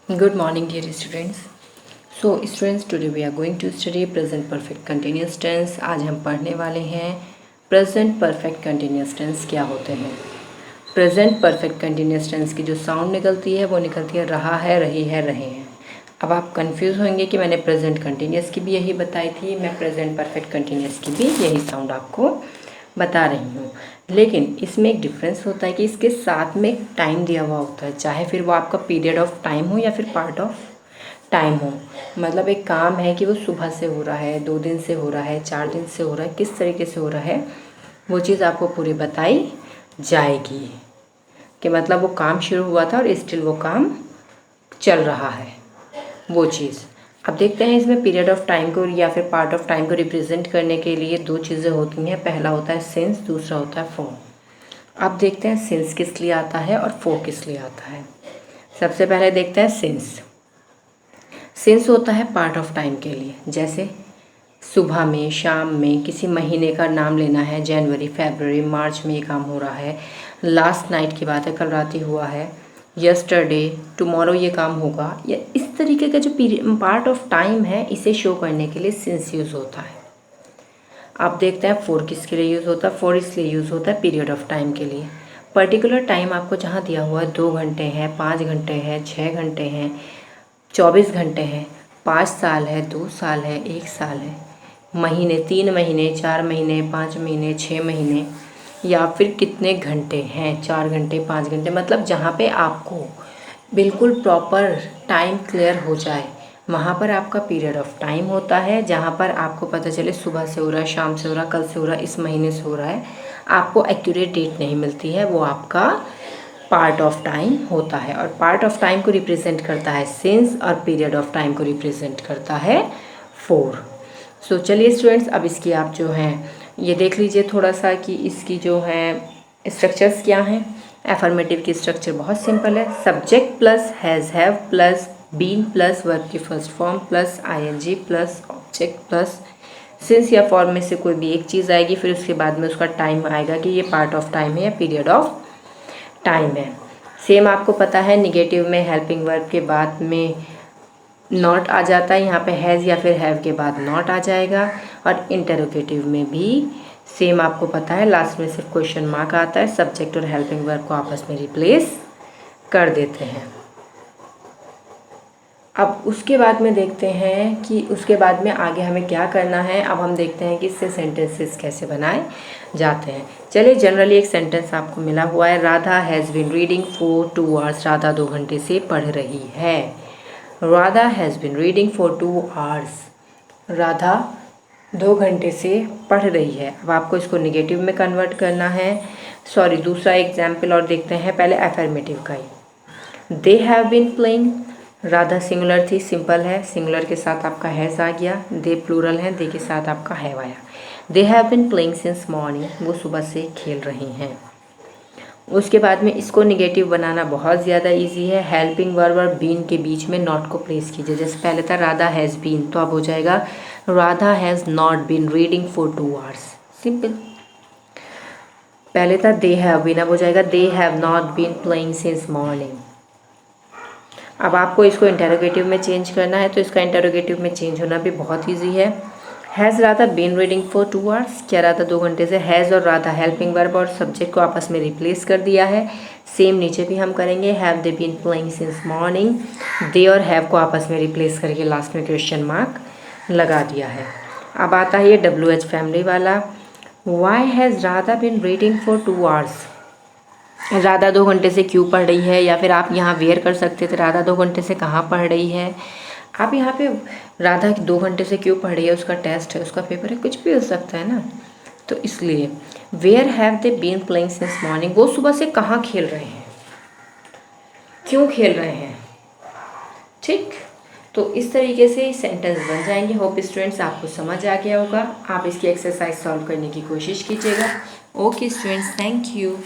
Good morning, dear students. So, students, today we are going to study present perfect continuous tense. आज हम पढ़ने वाले हैं present perfect continuous tense क्या होते हैं। प्रेजेंट परफेक्ट कंटिन्यूस टेंस की जो साउंड निकलती है वो निकलती है रहा है, रही है, रहे हैं। अब आप कंफ्यूज होंगे कि मैंने प्रेजेंट कंटिन्यूस की भी यही बताई थी, मैं प्रेजेंट परफेक्ट कंटिन्यूस की भी यही साउंड आपको बता रही हूँ। लेकिन इसमें एक डिफरेंस होता है कि इसके साथ में एक टाइम दिया हुआ होता है, चाहे फिर वो आपका पीरियड ऑफ टाइम हो या फिर पार्ट ऑफ टाइम हो। मतलब एक काम है कि वो सुबह से हो रहा है, 2 दिन से हो रहा है, 4 दिन से हो रहा है, किस तरीके से हो रहा है वो चीज़ आपको पूरी बताई जाएगी कि मतलब वो काम शुरू हुआ था और स्टिल वो काम चल रहा है वो चीज़। अब देखते हैं इसमें पीरियड ऑफ टाइम को या फिर पार्ट ऑफ टाइम को रिप्रेजेंट करने के लिए 2 चीज़ें होती हैं। पहला होता है सिंस, दूसरा होता है फॉर। अब देखते हैं सिंस किस लिए आता है और फॉर किस लिए आता है। सबसे पहले देखते हैं सिंस। सिंस होता है पार्ट ऑफ टाइम के लिए, जैसे सुबह में, शाम में, किसी महीने का नाम लेना है, जनवरी, फरवरी, मार्च में ये काम हो रहा है, लास्ट नाइट की बात है, कल रात ही हुआ है, यस्टरडे, टुमारो ये काम होगा, या इस तरीके का जो पार्ट ऑफ टाइम है इसे शो करने के लिए सिंस यूज़ होता है। आप देखते हैं फॉर किसके लिए यूज़ होता है। फॉर इसलिए यूज़ होता है पीरियड ऑफ टाइम के लिए। पर्टिकुलर टाइम आपको जहाँ दिया हुआ है 2 घंटे हैं, 5 घंटे हैं, 6 घंटे हैं, 24 घंटे हैं, 5 साल है, 2 साल है, 1 साल है, महीने 3 महीने, 4 महीने, 5 महीने, 6 महीने, या फिर कितने घंटे हैं, 4 घंटे, 5 घंटे, मतलब जहाँ पे आपको बिल्कुल प्रॉपर टाइम क्लियर हो जाए वहाँ पर आपका पीरियड ऑफ टाइम होता है। जहाँ पर आपको पता चले सुबह से हो रहा है, शाम से हो रहा है, कल से हो रहा है, इस महीने से हो रहा है, आपको एक्यूरेट डेट नहीं मिलती है, वो आपका पार्ट ऑफ टाइम होता है। और पार्ट ऑफ टाइम को रिप्रेजेंट करता है सिंस और पीरियड ऑफ टाइम को रिप्रेजेंट करता है फॉर। सो चलिए स्टूडेंट्स, अब इसकी आप जो हैं ये देख लीजिए थोड़ा सा कि इसकी जो है स्ट्रक्चर्स क्या हैं। एफर्मेटिव की स्ट्रक्चर बहुत सिंपल है। Subject plus has have plus been plus verb की first form plus ING plus object plus since या फॉर में से कोई भी एक चीज़ आएगी, फिर उसके बाद में उसका टाइम आएगा कि ये पार्ट ऑफ टाइम है या पीरियड ऑफ टाइम है। सेम आपको पता है निगेटिव में हेल्पिंग वर्ब के बाद में नॉट आ जाता है, यहाँ पे हैज़ या फिर हैव के बाद नॉट आ जाएगा। और इंटरोगेटिव में भी सेम आपको पता है लास्ट में सिर्फ क्वेश्चन मार्क आता है, सब्जेक्ट और हेल्पिंग वर्ब को आपस में रिप्लेस कर देते हैं। अब उसके बाद में देखते हैं कि उसके बाद में आगे हमें क्या करना है। अब हम देखते हैं कि इससे सेंटेंसेस कैसे बनाए जाते हैं। चलिए, जनरली एक सेंटेंस आपको मिला हुआ है, Radha has been reading for 2 hours. Radha 2 घंटे से पढ़ रही है। Radha has been reading for 2 hours. Radha 2 घंटे से पढ़ रही है। अब आपको इसको निगेटिव में कन्वर्ट करना है। सॉरी, दूसरा एग्जाम्पल और देखते हैं, पहले एफर्मेटिव का ही। They have been playing. Radha singular थी, सिंपल है, सिंगुलर के साथ आपका हैज़ आ गया। दे प्लूरल है, दे के साथ आपका हैव आया। They have been playing since morning. वो सुबह से खेल रही हैं। उसके बाद में इसको निगेटिव बनाना बहुत ज़्यादा इजी है। हेल्पिंग वर्ब और बीन के बीच में नॉट को प्लेस कीजिए। जैसे पहले था राधा हैज़ बीन, तो अब हो जाएगा Radha has not been reading for 2 hours. Simple. पहले था दे हैव बीन, अब हो जाएगा they have not been playing since morning. अब आपको इसको इंटरोगेटिव में चेंज करना है, तो इसका इंटरोगेटिव में चेंज होना भी बहुत ईजी है। Has Radha been reading for 2 hours. क्या राधा 2 घंटे से, हैज़ और राधा हेल्पिंग वर्ब और सब्जेक्ट को आपस में रिप्लेस कर दिया है। सेम नीचे भी हम करेंगे, have they been playing since morning. They और हैव को आपस में रिप्लेस करके लास्ट में क्वेश्चन मार्क लगा दिया है। अब आता है ये WH फैमिली वाला। Why has Radha been reading for 2 hours. Radha 2 घंटे से क्यों पढ़ रही है, या फिर आप यहाँ वेयर कर सकते थे राधा 2 घंटे से कहाँ पढ़ रही है। आप यहाँ पे राधा 2 घंटे से क्यों पढ़ रही है, उसका टेस्ट है, उसका पेपर है, कुछ भी हो सकता है ना। तो इसलिए where have they been playing since morning. वो सुबह से कहाँ खेल रहे हैं, क्यों खेल रहे हैं। ठीक, तो इस तरीके से सेंटेंस बन जाएंगे। होप स्टूडेंट्स आपको समझ आ गया होगा। आप इसकी एक्सरसाइज सॉल्व करने की कोशिश कीजिएगा। Okay students, thank you.